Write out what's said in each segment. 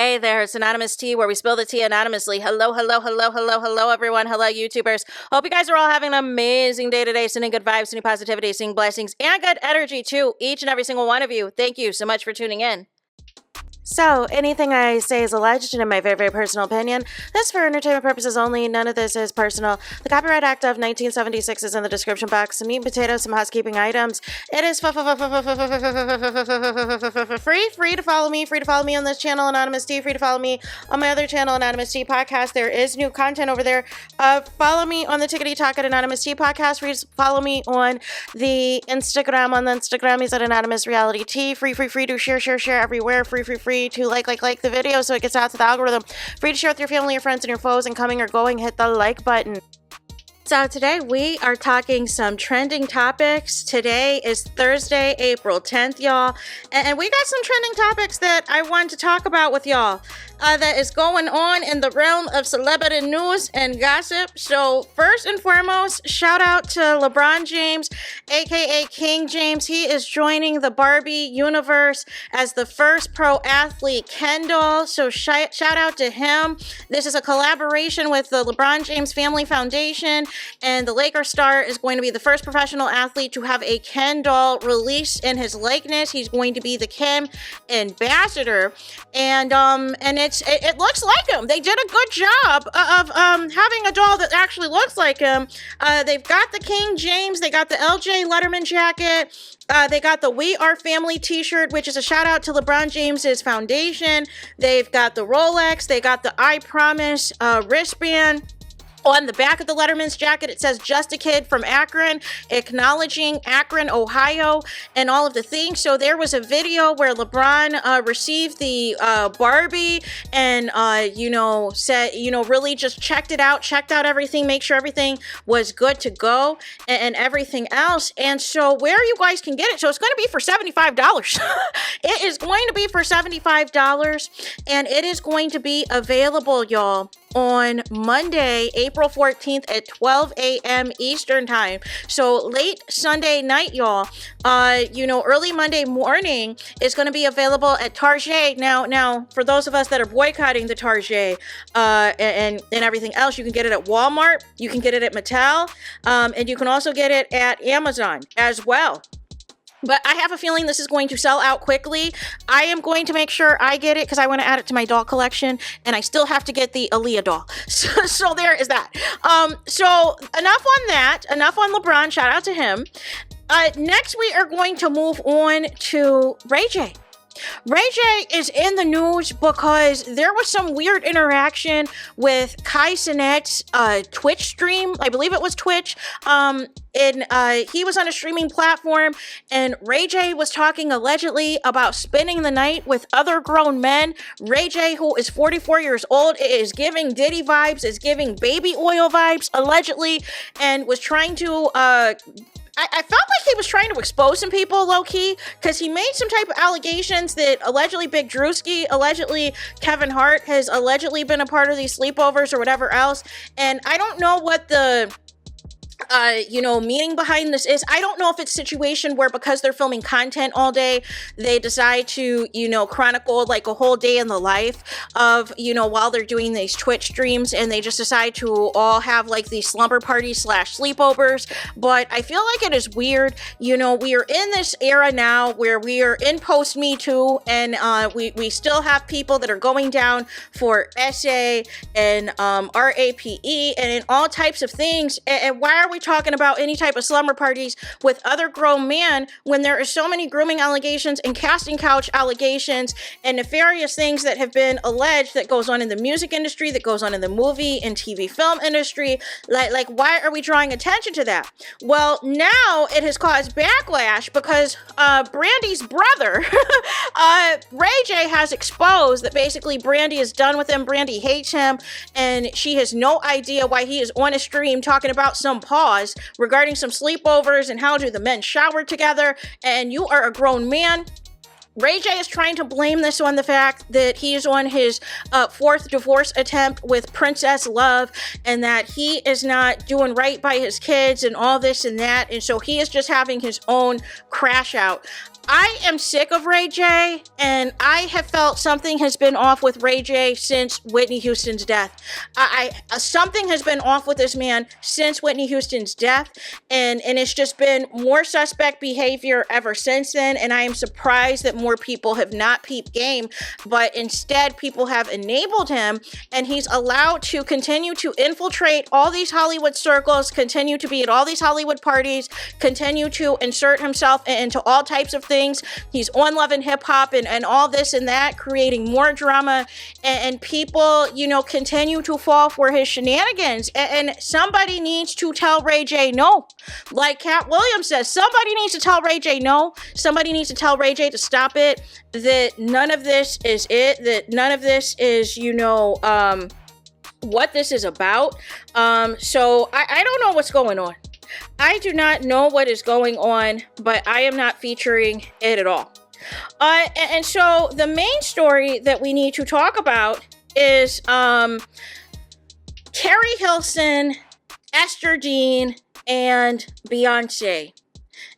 Hey there, it's Anonymous Tea, where we spill the tea anonymously. Hello, everyone. Hello, YouTubers. Hope you guys are all having an amazing day today. Sending good vibes, sending positivity, sending blessings, and good energy to each and every single one of you. Thank you so much for tuning in. So, anything I say is alleged and in my very, very personal opinion. This is for entertainment purposes only. None of this is personal. The Copyright Act of 1976 is in the description box. Some meat and potatoes, some housekeeping items. It is free to follow me. Free to follow me on this channel, Anonymous Tea. Free to follow me on my other channel, Anonymous Tea Podcast. There is new content over there. Follow me on the Tickety Talk at Anonymous Tea Podcast. Free to follow me on the Instagram. On the Instagram, he's at Anonymous Reality Tea. Free to share everywhere. Free to like the video so it gets out to the algorithm. Free to share with your family, your friends, and your foes, and coming or going, hit the like button. So today we are talking some trending topics. Today is Thursday, April 10th, y'all. And we got some trending topics that I want to talk about with y'all. That is going on in the realm of celebrity news and gossip. So first and foremost, shout out to LeBron James, aka King James. He is joining the Barbie universe as the first pro athlete Ken doll. So shout out to him. This is a collaboration with the LeBron James Family Foundation, and the Lakers star is going to be the first professional athlete to have a Ken doll released in his likeness. He's going to be the Ken ambassador, and it looks like him. They did a good job of having a doll that actually looks like him. They've got the King James, they got the LJ Letterman jacket, they got the We Are Family t-shirt, which is a shout out to LeBron James's foundation. They've got the Rolex, they got the I Promise wristband. On the back of the Letterman's jacket, it says, "Just a kid from Akron," acknowledging Akron, Ohio, and all of the things. So there was a video where LeBron received the Barbie and, said, really just checked out everything, make sure everything was good to go and everything else. And so where you guys can get it, so it's going to be for $75. It is going to be for $75, and it is going to be available, y'all, on Monday, April 14th at 12 a.m. Eastern time. So late Sunday night, y'all, early Monday morning is going to be available at Target. Now, for those of us that are boycotting the Target and everything else, you can get it at Walmart, you can get it at Mattel, and you can also get it at Amazon as well. But I have a feeling this is going to sell out quickly. I am going to make sure I get it because I want to add it to my doll collection, and I still have to get the Aaliyah doll. So there is that. So enough on that. Enough on LeBron. Shout out to him. Next, we are going to move on to Ray J. Ray J is in the news because there was some weird interaction with Kai Cenat's Twitch stream. I believe it was Twitch. He was on a streaming platform, and Ray J was talking allegedly about spending the night with other grown men. Ray J, who is 44 years old, is giving Diddy vibes, is giving baby oil vibes, allegedly, and was trying to I felt like he was trying to expose some people low-key, because he made some type of allegations that allegedly Big Drewski, allegedly Kevin Hart has allegedly been a part of these sleepovers or whatever else. And I don't know what the meaning behind this is. I don't know if it's a situation where because they're filming content all day, they decide to, chronicle like a whole day in the life of, while they're doing these Twitch streams, and they just decide to all have like these slumber parties / sleepovers. But I feel like it is weird. We are in this era now where we are in post Me Too, and we still have people that are going down for SA and RAPE and in all types of things. And why are we talking about any type of slumber parties with other grown men when there are so many grooming allegations and casting couch allegations and nefarious things that have been alleged that goes on in the music industry, that goes on in the movie and TV film industry? Like why are we drawing attention to that? Well, now it has caused backlash because Brandy's brother, Ray J, has exposed that basically Brandy is done with him. Brandy hates him, and she has no idea why he is on a stream talking about some pause regarding some sleepovers and how do the men shower together, and you are a grown man. Ray J is trying to blame this on the fact that he is on his fourth divorce attempt with Princess Love, and that he is not doing right by his kids and all this and that, and so he is just having his own crash out. I am sick of Ray J, and I have felt something has been off with Ray J since Whitney Houston's death. Something has been off with this man since Whitney Houston's death, and it's just been more suspect behavior ever since then, and I am surprised that more people have not peeped game, but instead people have enabled him, and he's allowed to continue to infiltrate all these Hollywood circles, continue to be at all these Hollywood parties, continue to insert himself into all types of things. He's on Love and Hip Hop and all this and that, creating more drama, and people, continue to fall for his shenanigans. And somebody needs to tell Ray J no. Like Cat Williams says, somebody needs to tell Ray J no. Somebody needs to tell Ray J to stop it, that none of this is it, that none of this is, what this is about. So I don't know what's going on. I do not know what is going on, but I am not featuring it at all. And so the main story that we need to talk about is Keri Hilson, Esther Dean, and Beyonce,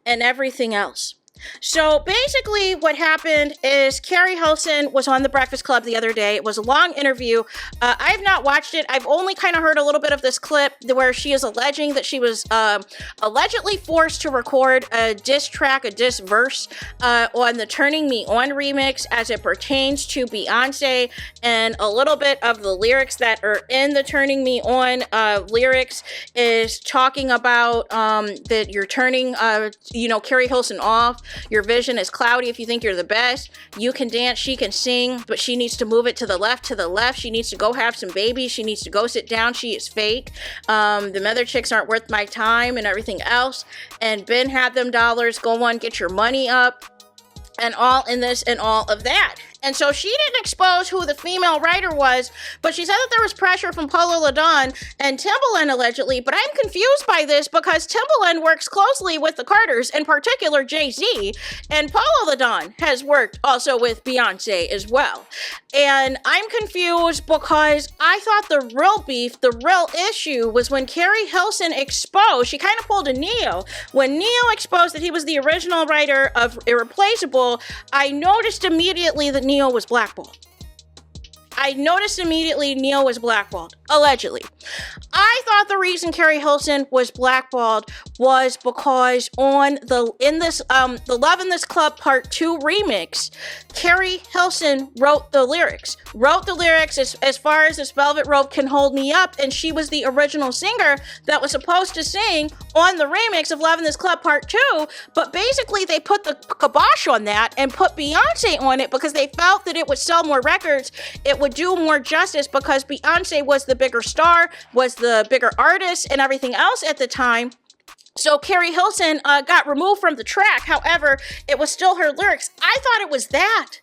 and everything else. So basically what happened is Keri Hilson was on The Breakfast Club the other day. It was a long interview. I've not watched it. I've only kind of heard a little bit of this clip where she is alleging that she was allegedly forced to record a diss track, a diss verse on the Turning Me On remix as it pertains to Beyonce, and a little bit of the lyrics that are in the Turning Me On lyrics is talking about that you're turning, Keri Hilson off. Your vision is cloudy if you think you're the best. You can dance, she can sing, but she needs to move it to the left, to the left. She needs to go have some babies. She needs to go sit down. She is fake. The other chicks aren't worth my time and everything else. And Ben had them dollars. Go on, get your money up. And all in this and all of that. And so she didn't expose who the female writer was, but she said that there was pressure from Polo LaDon and Timbaland allegedly. But I'm confused by this because Timbaland works closely with the Carters, in particular Jay-Z, and Polo LaDon has worked also with Beyonce as well. And I'm confused because I thought the real beef, the real issue was when Keri Hilson exposed, she kind of pulled a Neo. When Neo exposed that he was the original writer of Irreplaceable, I noticed immediately that Neo was blackballed. Allegedly. I thought the reason Keri Hilson was blackballed was because the Love in This Club Part 2 remix, Keri Hilson wrote the lyrics as far as this velvet rope can hold me up, and she was the original singer that was supposed to sing on the remix of Love in This Club Part 2, but basically they put the kibosh on that and put Beyonce on it because they felt that it would sell more records, it would do more justice because Beyonce was the bigger star, was the bigger artist and everything else at the time. So Keri Hilson got removed from the track. However, it was still her lyrics. I thought it was that,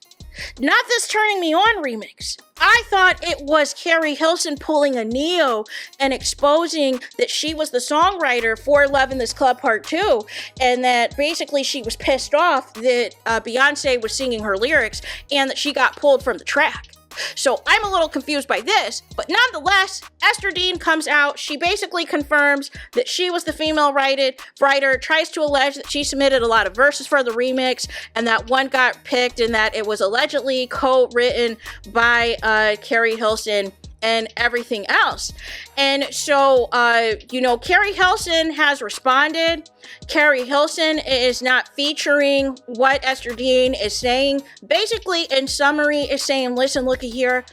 not this Turning Me On remix. I thought it was Keri Hilson pulling a Neo and exposing that she was the songwriter for Love in This Club Part 2, and that basically she was pissed off that Beyonce was singing her lyrics and that she got pulled from the track. So I'm a little confused by this, but nonetheless, Esther Dean comes out. She basically confirms that she was the female writer, tries to allege that she submitted a lot of verses for the remix, and that one got picked, and that it was allegedly co-written by Keri Hilson and everything else. And so, Keri Hilson has responded. Keri Hilson is not featuring what Esther Dean is saying. Basically, in summary, is saying, listen, looky here.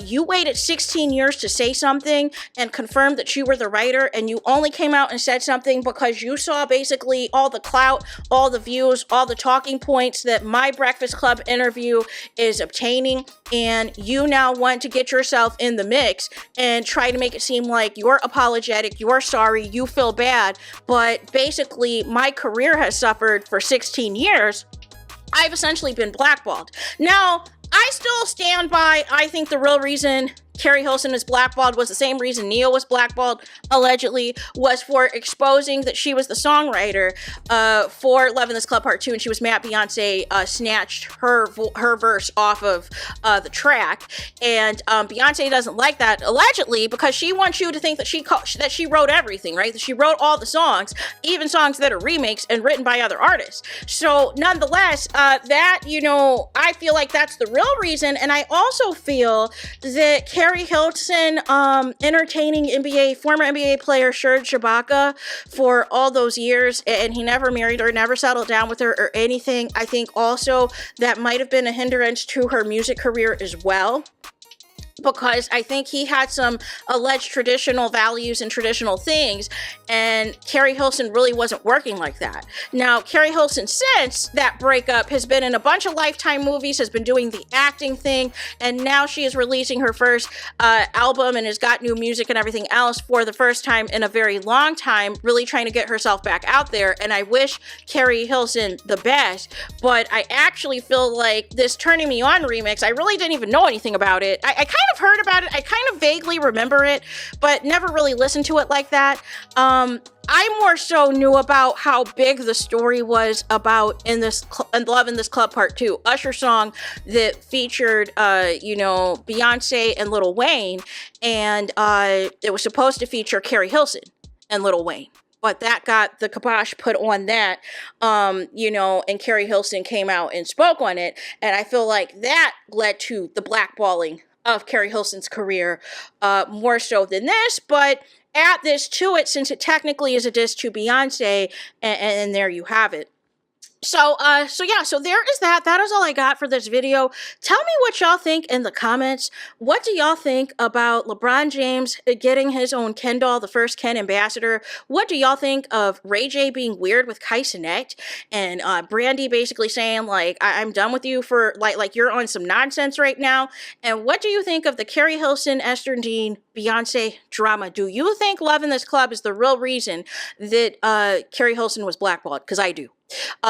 You waited 16 years to say something and confirm that you were the writer, and you only came out and said something because you saw basically all the clout, all the views, all the talking points that my Breakfast Club interview is obtaining, and you now want to get yourself in the mix and try to make it seem like you're apologetic, you're sorry, you feel bad, but basically my career has suffered for 16 years. I've essentially been blackballed. Now, I still stand by, I think the real reason Keri Hilson was blackballed was the same reason Neo was blackballed, allegedly, was for exposing that she was the songwriter for Love in This Club Part 2, and she was mad Beyonce snatched her verse off of the track, and Beyonce doesn't like that, allegedly, because she wants you to think that she wrote everything, right? That she wrote all the songs, even songs that are remakes and written by other artists. So nonetheless, that, you know, I feel like that's the real reason, and I also feel that Keri Hilson entertaining former NBA player Serge Ibaka for all those years, and he never married her, never settled down with her or anything. I think also that might have been a hindrance to her music career as well, because I think he had some alleged traditional values and traditional things, and Keri Hilson really wasn't working like that. Now, Keri Hilson, since that breakup, has been in a bunch of Lifetime movies, has been doing the acting thing, and now she is releasing her first album and has got new music and everything else for the first time in a very long time, really trying to get herself back out there, and I wish Keri Hilson the best, but I actually feel like this Turning Me On remix, I really didn't even know anything about it. I kind of heard about it. I kind of vaguely remember it, but never really listened to it like that. I more so knew about how big the story was about in Love in This Club Part 2, Usher song that featured, you know, Beyonce and Lil Wayne, and it was supposed to feature Keri Hilson and Lil Wayne. But that got the kibosh put on that, you know, and Keri Hilson came out and spoke on it. And I feel like that led to the blackballing of Keri Hilson's career more so than this. But add this to it, since it technically is a diss to Beyonce, and there you have it. So there is that. That is all I got for this video. Tell me what y'all think in the comments. What do y'all think about LeBron James getting his own Ken doll, the first Ken ambassador? What do y'all think of Ray J being weird with Kai Cenat, and Brandy basically saying, like, I'm done with you for, like you're on some nonsense right now? And what do you think of the Keri Hilson, Esther Dean, Beyonce drama? Do you think Love in This Club is the real reason that Keri Hilson was blackballed? Because I do.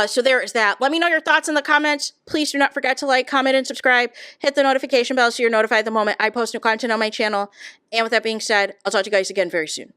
So there is that. Let me know your thoughts in the comments. Please do not forget to like, comment, and subscribe. Hit the notification bell so you're notified the moment I post new content on my channel. And with that being said, I'll talk to you guys again very soon.